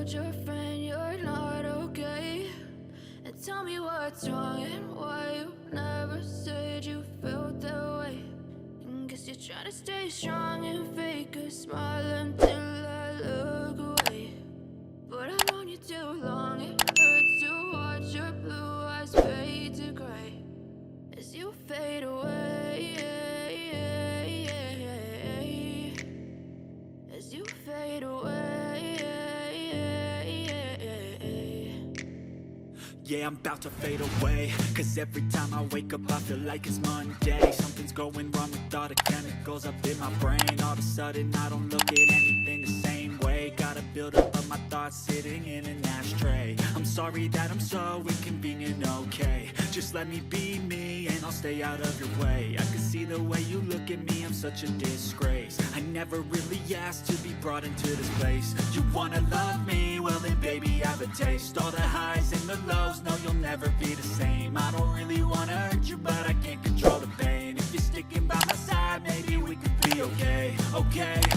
told your friend you're not okay? And tell me what's wrong and why you never said you felt that way. And guess you're trying to stay strong and fake a smile until I look away. But I've known you too long, it hurts to watch your blue eyes fade to gray as you fade away, as you fade away. Yeah, I'm about to fade away, cause every time I wake up I feel like it's Monday. Something's going wrong with all the chemicals up in my brain. All of a sudden I don't look at anything the same way. Gotta build up of my thoughts sitting in an ashtray. I'm sorry that I'm so inconvenient, okay? Just let me be me and I'll stay out of your way. I can see the way you look at me, I'm such a disgrace. I never really asked to be brought into this place. You wanna love me? Well then baby have a taste. All the highs and the lows, no you'll never be the same. I don't really wanna hurt you but I can't control the pain. If you're sticking by my side maybe we could be okay, okay.